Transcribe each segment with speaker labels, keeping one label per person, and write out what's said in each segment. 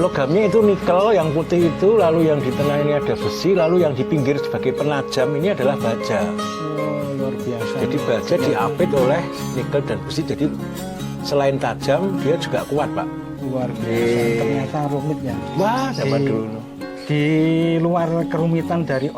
Speaker 1: Logamnya itu nikel, yang putih itu, lalu yang di tengah ini ada besi, lalu yang di pinggir sebagai penajam ini adalah baja.
Speaker 2: Oh, luar biasa.
Speaker 1: Jadi baja diapit oleh nikel dan besi, jadi selain tajam dia juga kuat, Pak.
Speaker 2: Luar biasa. Ternyata rumit ya.
Speaker 1: Wah, zaman dulu.
Speaker 2: Di luar kerumitan dari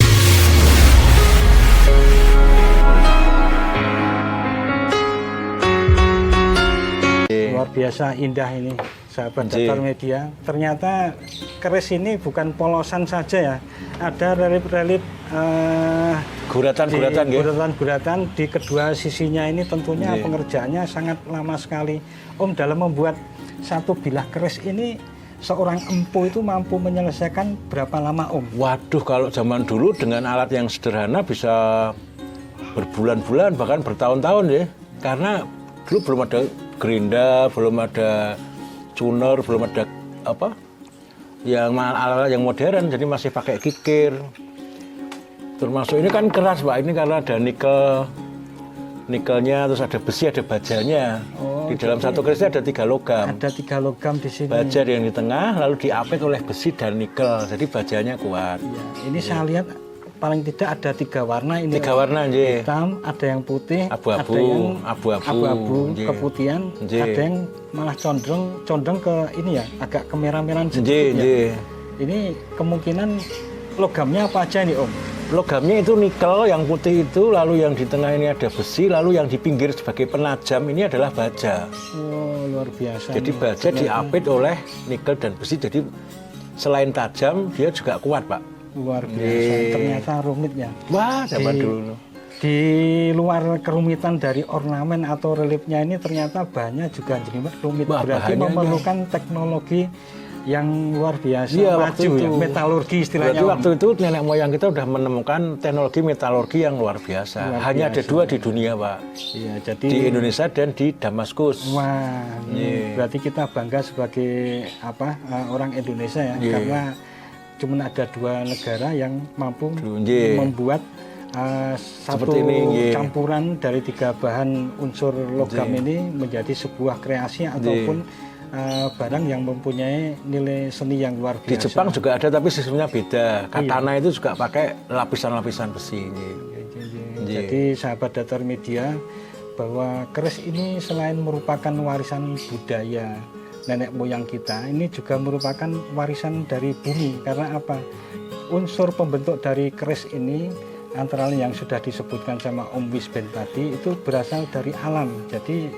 Speaker 2: luar biasa indah ini, sahabat Datar Media. Ternyata keris ini bukan polosan saja ya. Ada relief-relief guratan-guratan di kedua sisinya ini tentunya pengerjaannya sangat lama sekali. Om, dalam membuat satu bilah keris ini seorang empu itu mampu menyelesaikan berapa lama, Om?
Speaker 1: Waduh, kalau zaman dulu dengan alat yang sederhana bisa berbulan-bulan bahkan bertahun-tahun ya. Karena dulu belum ada gerinda, belum ada tuner, belum ada yang alat yang modern, jadi masih pakai kikir. Termasuk ini kan keras, Pak, ini karena ada nikelnya, terus ada besi, ada bajanya. Di dalam satu kerisnya ada 3 logam.
Speaker 2: Ada 3 logam di sini.
Speaker 1: Baja yang di tengah, lalu diapit oleh besi dan nikel, jadi bajanya kuat.
Speaker 2: Ya, ini saya lihat paling tidak ada 3 warna ini.
Speaker 1: 3 warna,
Speaker 2: hitam, ada yang putih,
Speaker 1: abu-abu,
Speaker 2: ada yang
Speaker 1: abu-abu,
Speaker 2: keputihan, ada yang malah condong ke ini ya, agak kemerah-merahan sedikit ya. Ini kemungkinan logamnya apa aja nih, Om?
Speaker 1: Logamnya itu nikel, yang putih itu, lalu yang di tengah ini ada besi, lalu yang di pinggir sebagai penajam ini adalah baja.
Speaker 2: Oh, luar biasa.
Speaker 1: Jadi baja diapit oleh nikel dan besi, jadi selain tajam dia juga kuat, Pak.
Speaker 2: Luar biasa. Ternyata rumit ya.
Speaker 1: Wah, zaman dulu.
Speaker 2: Di luar kerumitan dari ornamen atau reliefnya ini ternyata bahannya juga rumit. Berarti memerlukan teknologi yang luar biasa, maju ya, metalurgi istilahnya.
Speaker 1: Berarti waktu itu nenek moyang kita udah menemukan teknologi metalurgi yang luar biasa. Hanya ada 2 di dunia, Pak. Iya, jadi di Indonesia dan di Damaskus.
Speaker 2: Wah, berarti kita bangga sebagai orang Indonesia ya, karena cuma ada 2 negara yang mampu membuat satu campuran dari 3 bahan unsur logam ini menjadi sebuah kreasi ataupun barang yang mempunyai nilai seni yang luar biasa.
Speaker 1: Di Jepang juga ada, tapi sistemnya beda. Katana itu juga pakai lapisan-lapisan besi.
Speaker 2: Jadi sahabat Datar Media, bahwa keris ini selain merupakan warisan budaya nenek moyang kita, ini juga merupakan warisan dari bumi. Karena apa? Unsur pembentuk dari keris ini antara lain yang sudah disebutkan sama Om Wisben tadi itu berasal dari alam. Jadi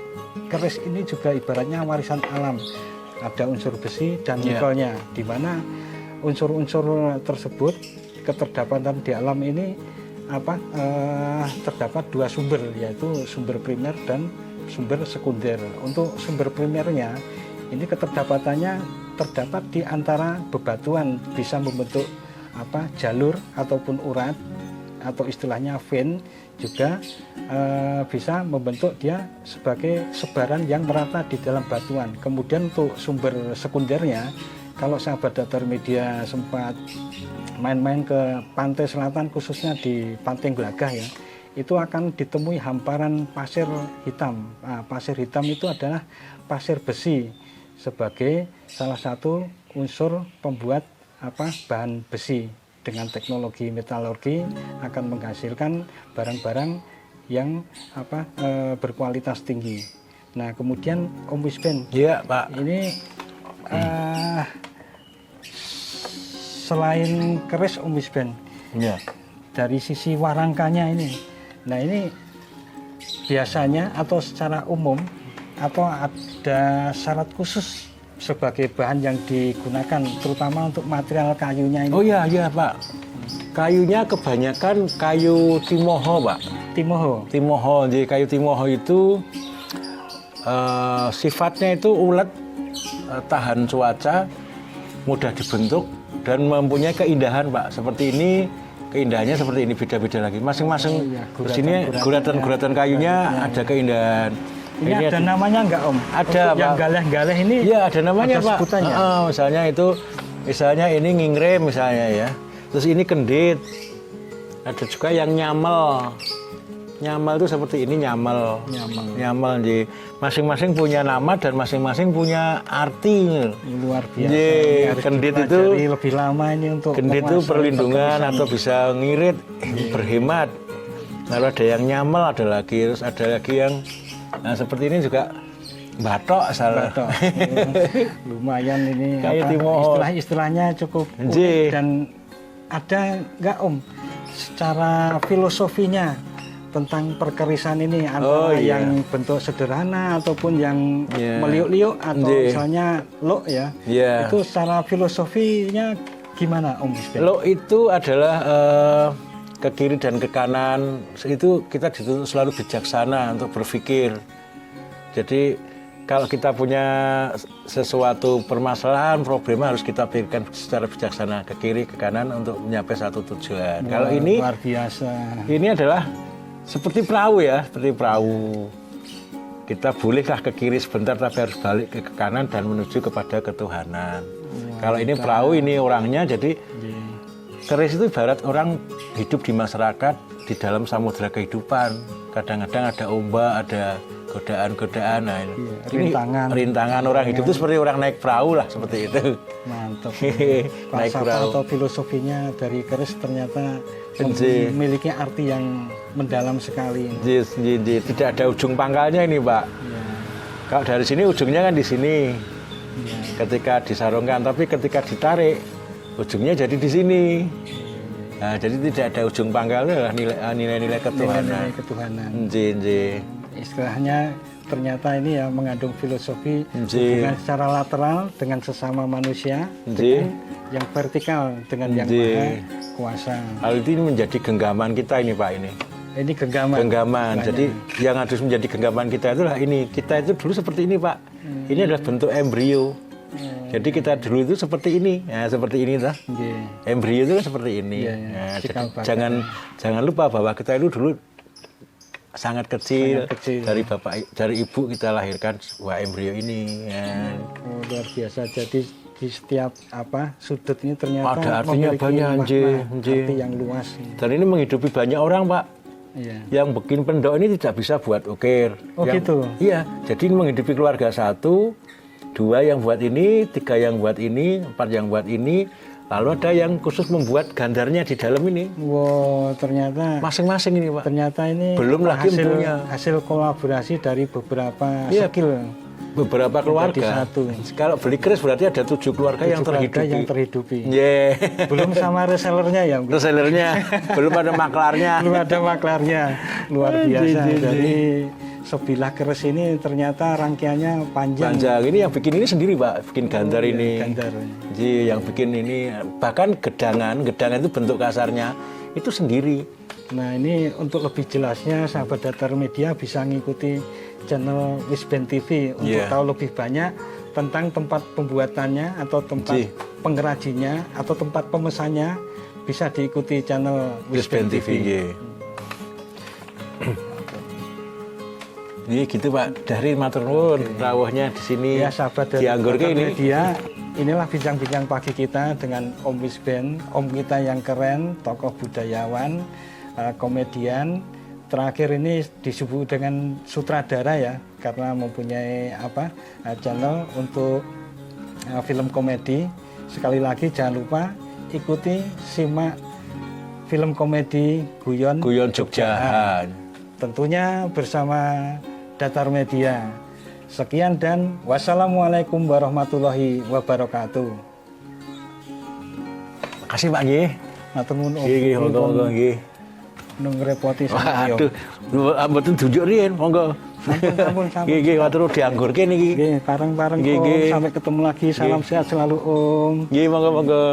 Speaker 2: keris ini juga ibaratnya warisan alam. Ada unsur besi dan nikelnya, di mana unsur-unsur tersebut keterdapatan di alam ini terdapat 2 sumber, yaitu sumber primer dan sumber sekunder. Untuk sumber primernya ini keterdapatannya terdapat di antara bebatuan, bisa membentuk jalur ataupun urat, atau istilahnya vein, juga bisa membentuk dia sebagai sebaran yang merata di dalam batuan. Kemudian untuk sumber sekundernya, kalau sahabat Datar Media sempat main-main ke pantai selatan, khususnya di Pantai Glagah ya, itu akan ditemui hamparan pasir hitam. Pasir hitam itu adalah pasir besi sebagai salah satu unsur pembuat bahan besi. Dengan teknologi metalurgi akan menghasilkan barang-barang yang berkualitas tinggi. Nah, kemudian Om Wisben,
Speaker 1: Pak,
Speaker 2: ini selain keris Om Wisben, dari sisi warangkanya ini, nah ini biasanya atau secara umum atau ada syarat khusus sebagai bahan yang digunakan, terutama untuk material kayunya ini?
Speaker 1: Oh iya Pak, kayunya kebanyakan kayu timoho, Pak. Timoho, jadi kayu timoho itu sifatnya itu ulet, tahan cuaca, mudah dibentuk dan mempunyai keindahan, Pak. Seperti ini, keindahannya seperti ini, beda-beda lagi. Masing-masing di sini guratan-guratan kayunya ada keindahan.
Speaker 2: Ini ada namanya enggak, Om?
Speaker 1: Ada,
Speaker 2: Pak. Yang galeh-galeh ini?
Speaker 1: Iya, ada namanya, Pak.
Speaker 2: Sebutannya?
Speaker 1: Misalnya ini ngingrem misalnya ya. Terus ini kendit. Ada juga yang nyamel. Nyamal itu seperti ini nyamal.
Speaker 2: Nyamal.
Speaker 1: Nyamal nggih. Masing-masing punya nama dan masing-masing punya arti.
Speaker 2: Luar biasa.
Speaker 1: Nggih,
Speaker 2: Ini harus
Speaker 1: kendit itu
Speaker 2: dipelajari lebih lama ini untuk
Speaker 1: kendit itu
Speaker 2: menguasai
Speaker 1: perlindungan
Speaker 2: perkemisan.
Speaker 1: atau bisa ngirit, berhemat. Lalu ada yang nyamal, ada lagi, terus ada lagi yang seperti ini juga batok asal.
Speaker 2: Batok. Lumayan ini
Speaker 1: Kayak Timoho.
Speaker 2: istilah-istilahnya cukup
Speaker 1: Nggih.
Speaker 2: unik dan ada nggak Om secara filosofinya tentang perkerisan ini antara
Speaker 1: iya.
Speaker 2: yang bentuk sederhana ataupun yang
Speaker 1: Iya.
Speaker 2: meliuk-liuk atau
Speaker 1: Nggih.
Speaker 2: misalnya lo ya.
Speaker 1: Iya.
Speaker 2: Itu secara filosofinya gimana Om Bisben?
Speaker 1: Lo itu adalah ke kiri dan ke kanan, itu kita dituntut selalu bijaksana untuk berpikir. Jadi kalau kita punya sesuatu permasalahan, problema harus kita pikirkan secara bijaksana ke kiri, ke kanan untuk mencapai satu tujuan. Kalau ini
Speaker 2: Luar biasa.
Speaker 1: ini adalah seperti perahu ya, seperti perahu. Kita bolehlah ke kiri sebentar tapi harus balik ke kanan dan menuju kepada ketuhanan. Kalau ini perahu, ini orangnya, jadi keris itu ibarat orang hidup di masyarakat di dalam samudera kehidupan. Kadang-kadang ada ombak, ada godaan-godaan. Nah, ini rintangan orang hidup itu seperti orang naik perahu lah, seperti itu.
Speaker 2: Mantap.
Speaker 1: Naik
Speaker 2: Falsafah
Speaker 1: perahu.
Speaker 2: atau filosofinya dari keris ternyata
Speaker 1: Nggih.
Speaker 2: memiliki arti yang mendalam sekali.
Speaker 1: Tidak ada ujung pangkalnya ini, Pak.
Speaker 2: Ya,
Speaker 1: Kalau dari sini ujungnya kan di sini.
Speaker 2: ya.
Speaker 1: Ketika disarungkan, tapi ketika ditarik ujungnya jadi di sini. Nah, jadi tidak ada ujung pangkalnya adalah nilai-nilai ketuhanan.
Speaker 2: Nilai-nilai ketuhanan.
Speaker 1: Nggih.
Speaker 2: Istilahnya ternyata ini ya mengandung filosofi
Speaker 1: Nggih.
Speaker 2: hubungan secara lateral dengan sesama manusia,
Speaker 1: Nggih.
Speaker 2: dengan yang vertikal dengan yang
Speaker 1: Nggih.
Speaker 2: maha kuasa.
Speaker 1: Hal ini menjadi genggaman kita ini, Pak, ini.
Speaker 2: Ini genggaman.
Speaker 1: Genggaman.
Speaker 2: Banyak.
Speaker 1: Jadi yang harus menjadi genggaman kita itulah ini. Kita itu dulu seperti ini, Pak. Ini adalah bentuk embrio. Jadi kita dulu itu seperti ini. Ya, seperti ini lah.
Speaker 2: Nggih.
Speaker 1: Embrio itu kan seperti ini.
Speaker 2: Iya, iya.
Speaker 1: Nah, jadi
Speaker 2: Cikal bakal.
Speaker 1: jangan lupa bahwa kita itu dulu sangat kecil,
Speaker 2: Sangat kecil.
Speaker 1: dari ibu kita lahirkan sebuah embrio ini. Ya.
Speaker 2: Oh, luar biasa. Jadi di setiap sudut ini ternyata
Speaker 1: Ada artinya
Speaker 2: memiliki
Speaker 1: banyak,
Speaker 2: makna,
Speaker 1: nggih.
Speaker 2: arti yang luas.
Speaker 1: Dan ini menghidupi banyak orang, Pak.
Speaker 2: Iya.
Speaker 1: Yang bikin pendok ini tidak bisa buat ukir.
Speaker 2: Oh, gitu?
Speaker 1: Iya, jadi menghidupi keluarga 1, 2 yang buat ini, 3 yang buat ini, 4 yang buat ini, lalu ada yang khusus membuat gandarnya di dalam ini.
Speaker 2: Wow, ternyata
Speaker 1: Masing-masing ini, Pak.
Speaker 2: ternyata ini
Speaker 1: Belum lagi empunya.
Speaker 2: hasil kolaborasi dari beberapa
Speaker 1: Iya.
Speaker 2: skill
Speaker 1: Beberapa keluarga.
Speaker 2: satu.
Speaker 1: Kalau beli keris berarti ada 7 keluarga yang
Speaker 2: keluarga
Speaker 1: terhidupi.
Speaker 2: yang terhidupi.
Speaker 1: Yeah.
Speaker 2: Belum sama resellernya ya, Bu?
Speaker 1: Resellernya, belum ada maklarnya.
Speaker 2: Belum ada maklarnya. Luar biasa. Jadi sebilah keris ini ternyata rangkaiannya panjang.
Speaker 1: Panjang. Ini yang bikin ini sendiri, Pak. Bikin gandar ini.
Speaker 2: Gandar.
Speaker 1: Jadi yang bikin ini, bahkan gedangan itu bentuk kasarnya itu sendiri.
Speaker 2: Nah, ini untuk lebih jelasnya sahabat Datar Media bisa ngikuti channel Wisben TV untuk
Speaker 1: Iya.
Speaker 2: tahu lebih banyak tentang tempat pembuatannya atau tempat
Speaker 1: Ji.
Speaker 2: pengrajinnya atau tempat pemesannya, bisa diikuti channel
Speaker 1: Wisben TV. nggih. Ini gitu, Pak. Dari matur nuwun rawuhnya di sini.
Speaker 2: Ya sahabat dari
Speaker 1: dianggurke
Speaker 2: Datar
Speaker 1: ini.
Speaker 2: Media, inilah bincang-bincang pagi kita dengan Om Wisben, Om kita yang keren, tokoh budayawan, komedian. Terakhir ini disebut dengan sutradara ya, karena mempunyai channel untuk film komedi. Sekali lagi jangan lupa ikuti, simak film komedi Guyon
Speaker 1: Jogja.
Speaker 2: tentunya bersama Datar Media. Sekian dan wassalamualaikum warahmatullahi wabarakatuh.
Speaker 1: Makasih, Pak nggih.
Speaker 2: Matur nuwun.
Speaker 1: Nggih, monggo nggih.
Speaker 2: Ngrepoti sampeyan.
Speaker 1: Waduh, mboten tunjuk riyen, monggo.
Speaker 2: Sampun.
Speaker 1: Nggih, matur dianggurke niki.
Speaker 2: Nggih, bareng-bareng
Speaker 1: Nggih,
Speaker 2: Om.
Speaker 1: nggih.
Speaker 2: Sampai ketemu lagi. Salam sehat selalu Om.
Speaker 1: Nggih, monggo.